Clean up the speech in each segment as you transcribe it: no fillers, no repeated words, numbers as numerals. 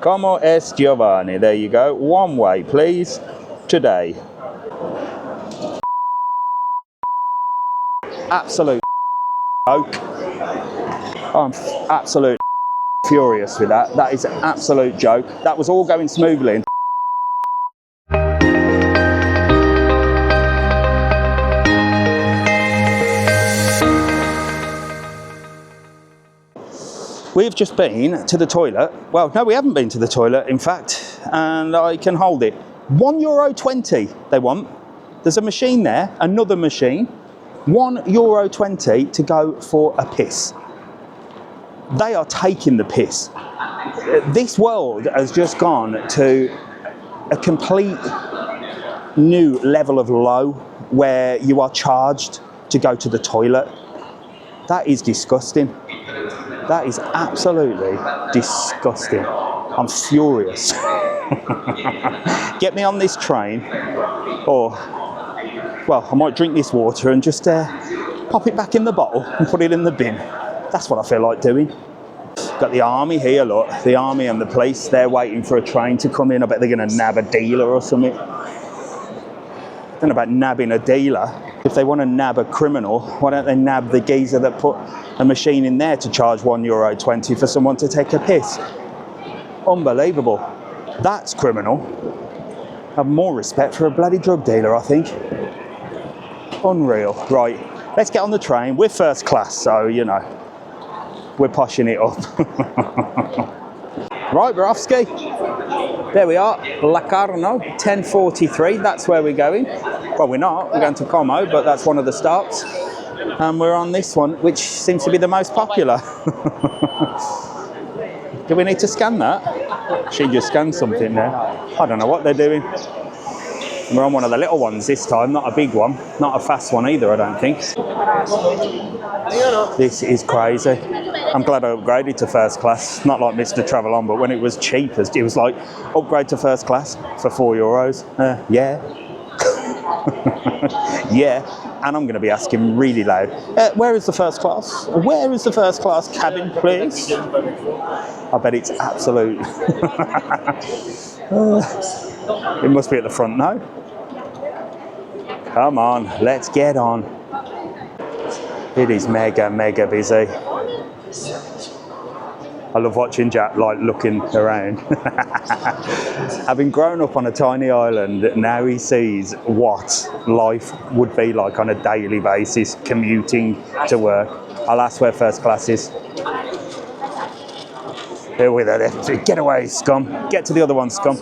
Como es Giovanni. There you go. One way, please. Today. Absolute joke. I'm absolutely furious with that. That is an absolute joke. That was all going smoothly. We've just been to the toilet. Well, no, we haven't been to the toilet, in fact, and I can hold it. €1.20 they want. There's a machine there, another machine. €1.20 to go for a piss. They are taking the piss. This world has just gone to a complete new level of low where you are charged to go to the toilet. That is disgusting. That is absolutely disgusting. I'm furious. Get me on this train, or, well, I might drink this water and just pop it back in the bottle and put it in the bin. That's what I feel like doing. Got the army here, look. The army and the police, they're waiting for a train to come in. I bet they're going to nab a dealer or something. I don't know about nabbing a dealer. If they want to nab a criminal, why don't they nab the geezer that put a machine in there to charge €1.20 for someone to take a piss? Unbelievable. That's criminal. I have more respect for a bloody drug dealer, I think. Unreal. Right, let's get on the train. We're first class, so, you know, we're poshing it up. Right, Borowski. There we are, Locarno, 10:43, that's where we're going. Well, we're not, we're going to Como, but that's one of the stops. And we're on this one, which seems to be the most popular. Do we need to scan that? She just scanned something there. I don't know what they're doing. We're on one of the little ones this time, not a big one, not a fast one either, I don't think. This is crazy. I'm glad I upgraded to first class, not like Mr. TravelON, but when it was cheapest, it was like, upgrade to first class for €4. Yeah. Yeah, and I'm going to be asking really loud, where is the first class? Where is the first class cabin, please? I bet it's absolute. It must be at the front now. Come on, let's get on. It is mega, mega busy. I love watching Jack like looking around. Having grown up on a tiny island, now he sees what life would be like on a daily basis, commuting to work. I'll ask where first class is. Here with it. Get away, scum. Get to the other one, scum.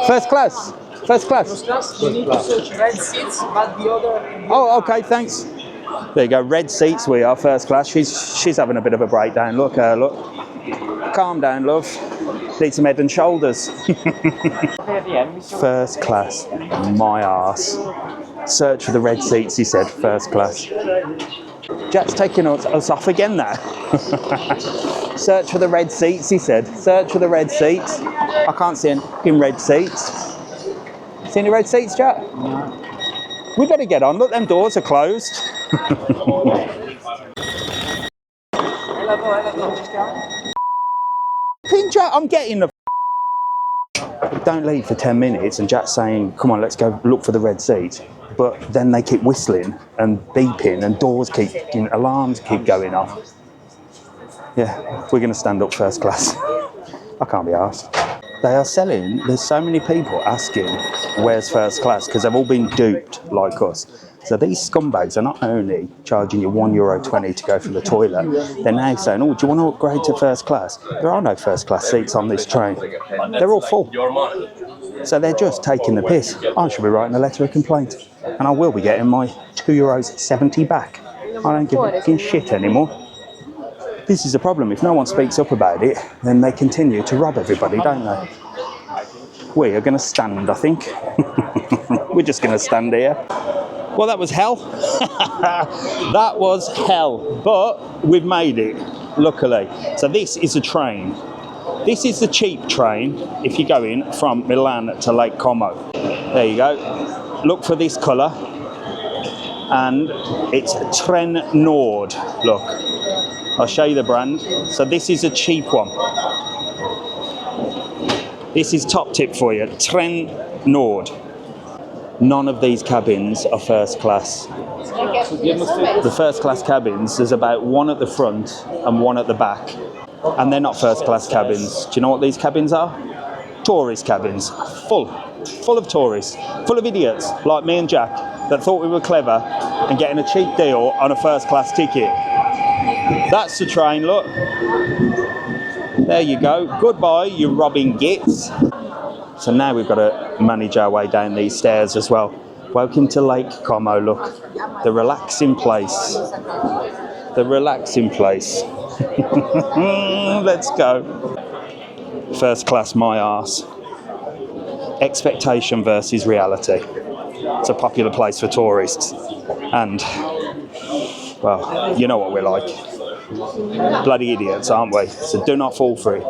First class. First class. First class, you need to search red seats, but the other... Oh, okay, thanks. There you go, red seats we are, first class. She's having a bit of a breakdown. Look, look. Calm down, love. Need some head and shoulders. First class, my arse. Search for the red seats, he said, first class. Jack's taking us off again now. Search for the red seats, he said. Search for the red seats. I can't see any in red seats. See any red seats, Jack? No. We better get on. Look, them doors are closed. Jack, I'm getting the... Don't leave for 10 minutes and Jack's saying, come on, let's go look for the red seats. But then they keep whistling and beeping and doors keep, alarms keep going off. Yeah, we're going to stand up first class. I can't be arsed. They are selling, there's so many people asking where's first class because they've all been duped like us. So these scumbags are not only charging you €1.20 to go for the toilet, they're now saying, oh, do you want to upgrade to first class? There are no first class seats on this train. They're all full. So they're just taking the piss. I should be writing a letter of complaint. And I will be getting my €2.70 back. I don't give a fucking shit anymore. This is the problem. If no one speaks up about it, then they continue to rob everybody, don't they? We are going to stand, I think. We're just going to stand here. Well, that was hell. That was hell. But we've made it, luckily. So this is a train. This is the cheap train if you're going from Milan to Lake Como. There you go. Look for this colour. And it's Tren Nord. Look. I'll show you the brand. So this is a cheap one. This is top tip for you. Tren Nord. None of these cabins are first class. The first class cabins, there's about one at the front and one at the back. And they're not first class cabins. Do you know what these cabins are? Tourist cabins. Full of tourists. Full of idiots like me and Jack that thought we were clever and getting a cheap deal on a first class ticket. That's the train, look. There you go. Goodbye, you robbing gits. So now we've got to manage our way down these stairs as well. Welcome to Lake Como, look. The relaxing place. The relaxing place. Let's go. First class, my arse. Expectation versus reality. It's a popular place for tourists. And, well, you know what we're like. Bloody idiots, aren't we? So do not fall for it.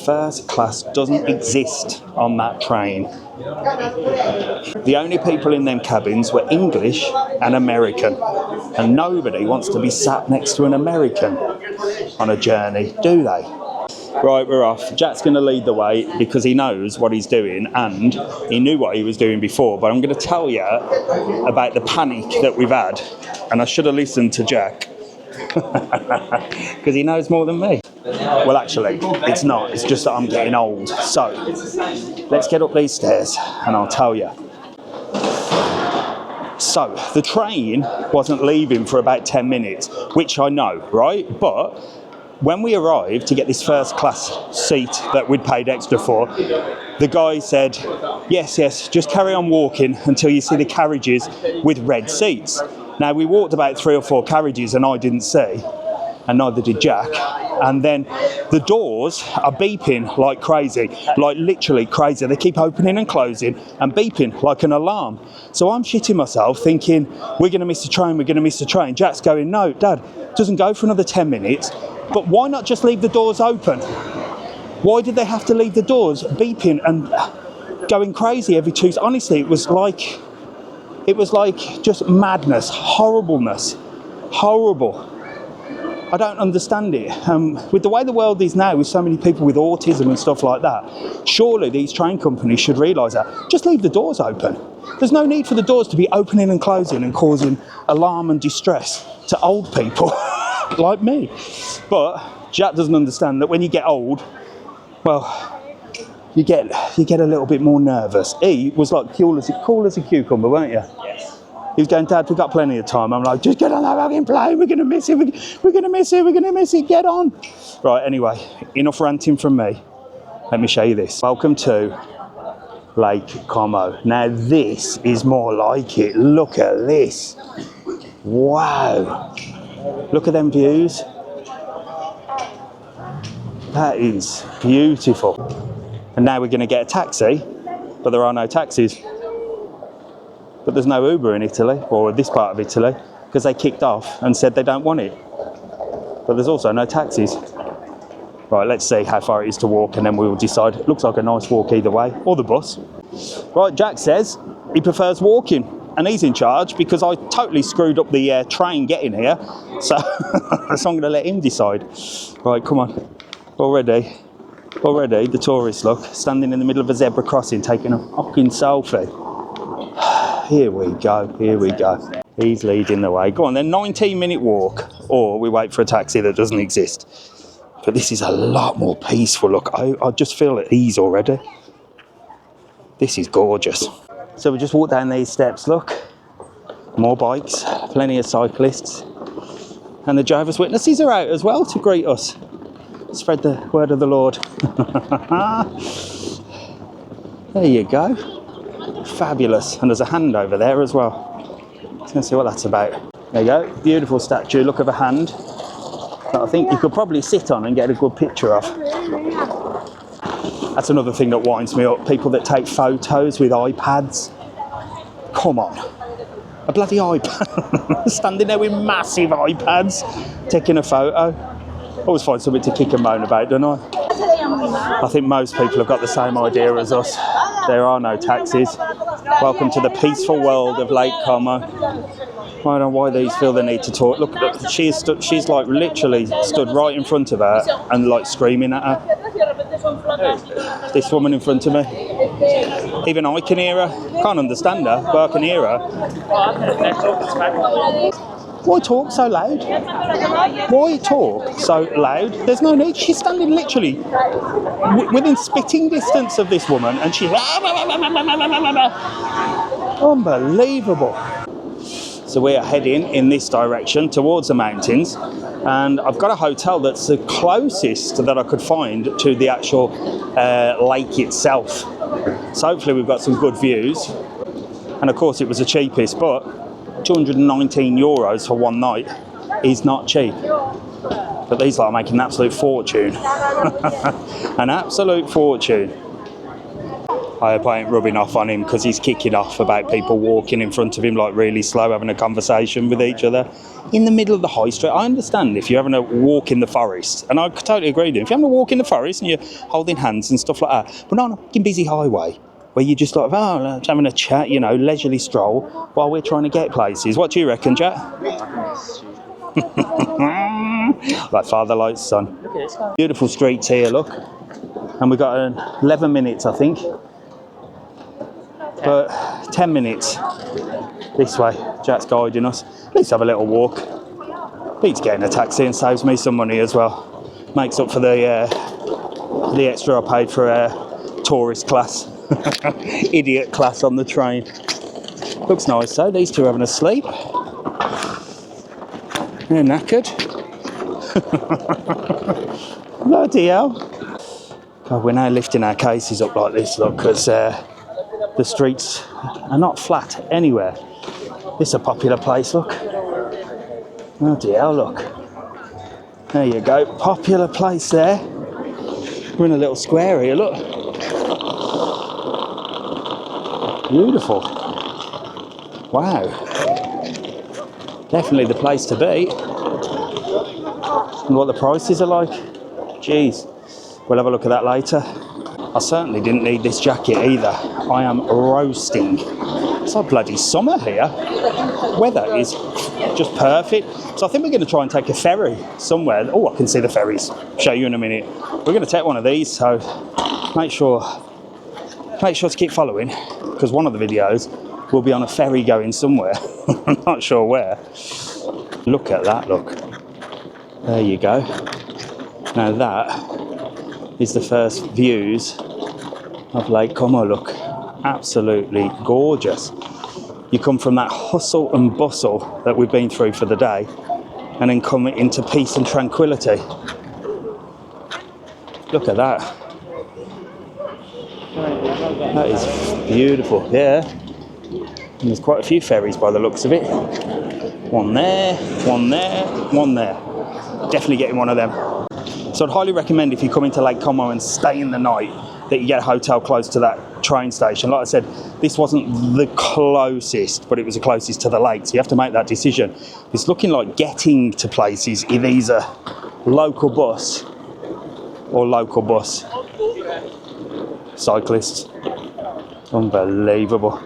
First class doesn't exist on that train. The only people in them cabins were English and American. And nobody wants to be sat next to an American on a journey, do they? Right, we're off. Jack's going to lead the way because he knows what he's doing and he knew what he was doing before. But I'm going to tell you about the panic that we've had. And I should have listened to Jack because he knows more than me. Well, actually, it's not. It's just that I'm getting old. So, let's get up these stairs and I'll tell you. So, the train wasn't leaving for about 10 minutes, which I know, right? But when we arrived to get this first class seat that we'd paid extra for, the guy said, yes, just carry on walking until you see the carriages with red seats. Now, we walked about 3 or 4 carriages and I didn't see, and neither did Jack. And then the doors are beeping like crazy, like literally crazy. They keep opening and closing and beeping like an alarm. So I'm shitting myself thinking, we're going to miss the train, we're going to miss the train. Jack's going, no, Dad, it doesn't go for another 10 minutes. But why not just leave the doors open? Why did they have to leave the doors beeping and going crazy every 2 seconds? Honestly, it was like just madness, horribleness, horrible. I don't understand it. With the way the world is now, with so many people with autism and stuff like that, surely these train companies should realise that. Just leave the doors open. There's no need for the doors to be opening and closing and causing alarm and distress to old people like me. But Jack doesn't understand that when you get old, well, you get a little bit more nervous. He was like cool as a cucumber, weren't you? Yes. He was going, Dad, we've got plenty of time. I'm like, just get on that fucking plane. We're going to miss it. We're going to miss it. We're going to miss it. Get on. Right, anyway, enough ranting from me. Let me show you this. Welcome to Lake Como. Now, this is more like it. Look at this. Wow. Look at them views. That is beautiful. And now we're going to get a taxi, but there are no taxis. But there's no Uber in Italy, or this part of Italy, because they kicked off and said they don't want it. But there's also no taxis. Right, let's see how far it is to walk and then we will decide. It looks like a nice walk either way, or the bus. Right, Jack says he prefers walking, and he's in charge because I totally screwed up the train getting here. So, so I'm going to let him decide. Right, come on. Already, the tourists, look, standing in the middle of a zebra crossing, taking a fucking selfie. Here we go. He's leading the way. Go on then, 19-minute walk, or we wait for a taxi that doesn't exist. But this is a lot more peaceful. Look, I just feel at ease already. This is gorgeous. So we just walked down these steps, look. More bikes, plenty of cyclists. And the Jehovah's Witnesses are out as well to greet us. Spread the word of the Lord. There you go. Fabulous. And there's a hand over there as well. Let's go see what that's about. There you go. Beautiful statue. Look of a hand that I think you could probably sit on and get a good picture of. That's another thing that winds me up. People that take photos with iPads. Come on. A bloody iPad. Standing there with massive iPads taking a photo. Always find something to kick and moan about, don't I? I think most people have got the same idea as us. There are no taxis. Welcome to the peaceful world of Lake Como. I don't know why these feel the need to talk. Look, she's like literally stood right in front of her and like screaming at her. This woman in front of me. Even I can hear her. Can't understand her, but I can hear her. Why talk so loud? Why talk so loud? There's no need. She's standing literally within spitting distance of this woman, and she's unbelievable. So we are heading in this direction towards the mountains, and I've got a hotel that's the closest that I could find to the actual lake itself. So hopefully we've got some good views. And of course it was the cheapest, but 219 euros for one night is not cheap. But these lot are making an absolute fortune. An absolute fortune. I hope I ain't rubbing off on him because he's kicking off about people walking in front of him like really slow, having a conversation with each other in the middle of the high street. I understand if you're having a walk in the forest, and I totally agree with you. If you're having a walk in the forest and you're holding hands and stuff like that, but not on a busy highway where you just like, oh, having a chat, you know, leisurely stroll while we're trying to get places. What do you reckon, Jack? Like father, like son. Beautiful streets here, look. And we've got 11 minutes, I think. But 10 minutes this way. Jack's guiding us. Let's have a little walk. Beats getting a taxi and saves me some money as well. Makes up for the extra I paid for tourist class. Idiot class on the train. Looks nice though. These two are having a sleep. They're knackered. Bloody hell. God, we're now lifting our cases up like this, look, because the streets are not flat anywhere. This is a popular place, look. Bloody hell, look. There you go. Popular place there. We're in a little square here, look. Beautiful. Wow. Definitely the place to be. And what the prices are like. Jeez. We'll have a look at that later. I certainly didn't need this jacket either. I am roasting. It's like bloody summer here. Weather is just perfect. So I think we're going to try and take a ferry somewhere. Oh, I can see the ferries. Show you in a minute. We're going to take one of these, so make sure to keep following, because one of the videos will be on a ferry going somewhere. I'm not sure where. Look at that, look. There you go. Now that is the first views of Lake Como, look. Absolutely gorgeous. You come from that hustle and bustle that we've been through for the day, and then come into peace and tranquility. Look at that. That is beautiful, yeah. And there's quite a few ferries by the looks of it. One there, one there, one there. Definitely getting one of them. So I'd highly recommend, if you come into Lake Como and stay in the night, that you get a hotel close to that train station. Like I said, this wasn't the closest, but it was the closest to the lake, so you have to make that decision. It's looking like getting to places is either local bus or local bus. Cyclists. Unbelievable.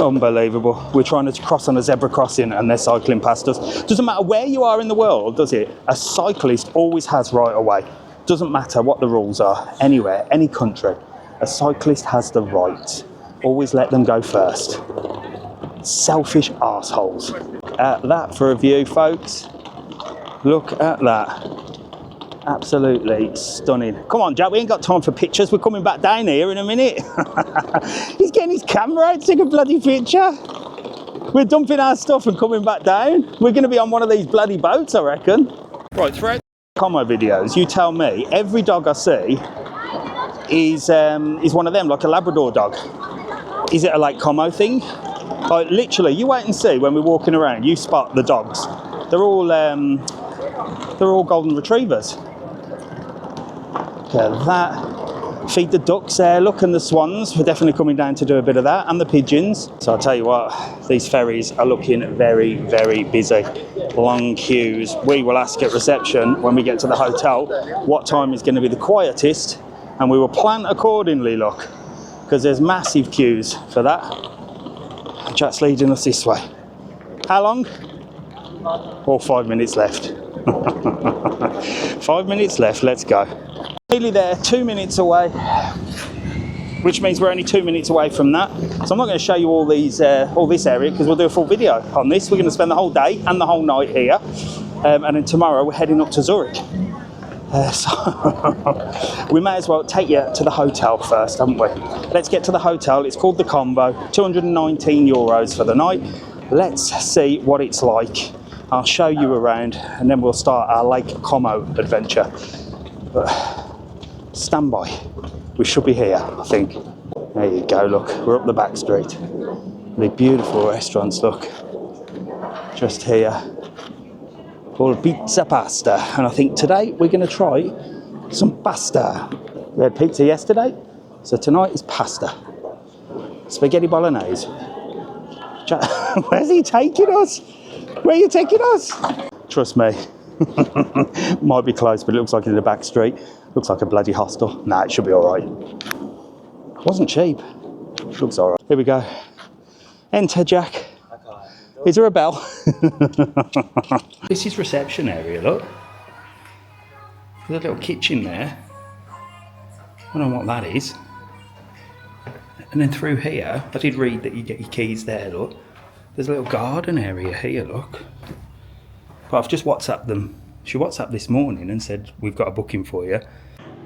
Unbelievable. We're trying to cross on a zebra crossing and they're cycling past us. Doesn't matter where you are in the world, does it? A cyclist always has right of way. Doesn't matter what the rules are, anywhere, any country. A cyclist has the right. Always let them go first. Selfish arseholes. At that for a view, folks. Look at that. Absolutely stunning. Come on, Jack, we ain't got time for pictures. We're coming back down here in a minute. He's getting his camera out to take a bloody picture. We're dumping our stuff and coming back down. We're going to be on one of these bloody boats, I reckon. Right, throughout the Como videos, you tell me, every dog I see is one of them, like a Labrador dog. Is it a Lake Como thing? Like, literally, you wait and see when we're walking around, you spot the dogs. They're all golden retrievers. Look at that. Feed the ducks there, look, and the swans. We're definitely coming down to do a bit of that, and the pigeons. So I'll tell you what, these ferries are looking very, very busy. Long queues. We will ask at reception when we get to the hotel what time is going to be the quietest, and we will plan accordingly, look, because there's massive queues for that. Jack's leading us this way. How long? Or 5 minutes left. 5 minutes left, let's go. Nearly there, 2 minutes away, which means we're only 2 minutes away from that. So I'm not going to show you all this area because we'll do a full video on this. We're going to spend the whole day and the whole night here, and then tomorrow we're heading up to Zurich. So we may as well take you to the hotel first, haven't we? Let's get to the hotel. It's called the Combo, 219 euros for the night. Let's see what it's like. I'll show you around and then we'll start our Lake Como adventure. But stand by. We should be here, I think. There you go, look. We're up the back street. The beautiful restaurants, look. Just here. Called pizza pasta. And I think today we're going to try some pasta. We had pizza yesterday, so tonight is pasta. Spaghetti bolognese. Where's he taking us? Where are you taking us? Trust me. Might be close, but it looks like it's in the back street. Looks like a bloody hostel. Nah, it should be all right. Wasn't cheap. Looks all right. Here we go. Enter, Jack. Is there a bell? This is reception area, look. There's a little kitchen there. I don't know what that is. And then through here, I did read that you get your keys there, look. There's a little garden area here, look. But I've just WhatsApped them. She WhatsApped this morning and said, we've got a booking for you.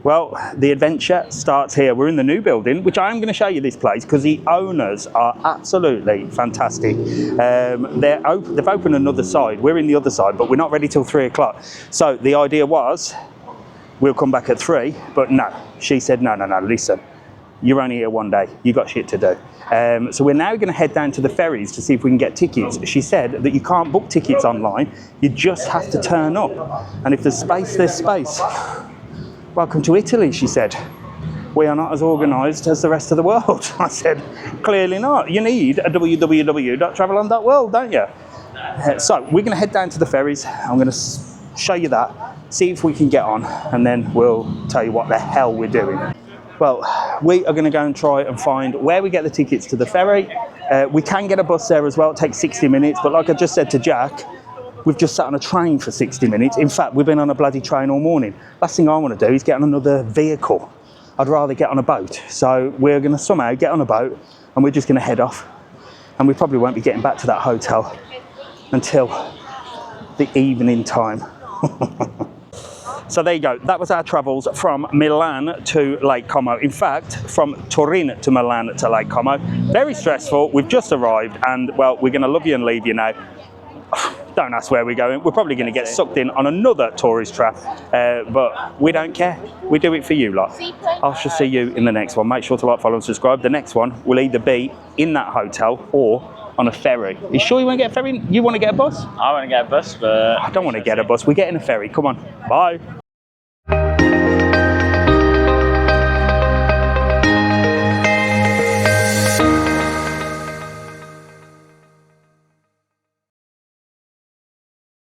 Well, the adventure starts here. We're in the new building, which I am going to show you this place because the owners are absolutely fantastic. They've opened another side. We're in the other side, but we're not ready till 3 o'clock. So the idea was we'll come back at 3, but no. She said, no, listen. You're only here one day. You got shit to do. So we're now going to head down to the ferries to see if we can get tickets. She said that you can't book tickets online. You just have to turn up. And if there's space, there's space. Welcome to Italy, she said. We are not as organised as the rest of the world. I said, clearly not. You need a www.travelon.world, don't you? So we're going to head down to the ferries. I'm going to show you that, see if we can get on, and then we'll tell you what the hell we're doing. Well, we are going to go and try and find where we get the tickets to the ferry. We can get a bus there as well. It takes 60 minutes. But like I just said to Jack, we've just sat on a train for 60 minutes. In fact, we've been on a bloody train all morning. Last thing I want to do is get on another vehicle. I'd rather get on a boat. So we're going to somehow get on a boat and we're just going to head off. And we probably won't be getting back to that hotel until the evening time. So there you go. That was our travels from Milan to Lake Como. In fact, from Turin to Milan to Lake Como. Very stressful. We've just arrived and, well, we're going to love you and leave you now. Don't ask where we're going. We're probably going to get sucked in on another tourist trap, but we don't care. We do it for you lot. I shall see you in the next one. Make sure to like, follow and subscribe. The next one will either be in that hotel or on a ferry. Are you sure you want to get a ferry? You want to get a bus? I want to get a bus, but I don't want to get a bus. We're getting a ferry. Come on. Bye.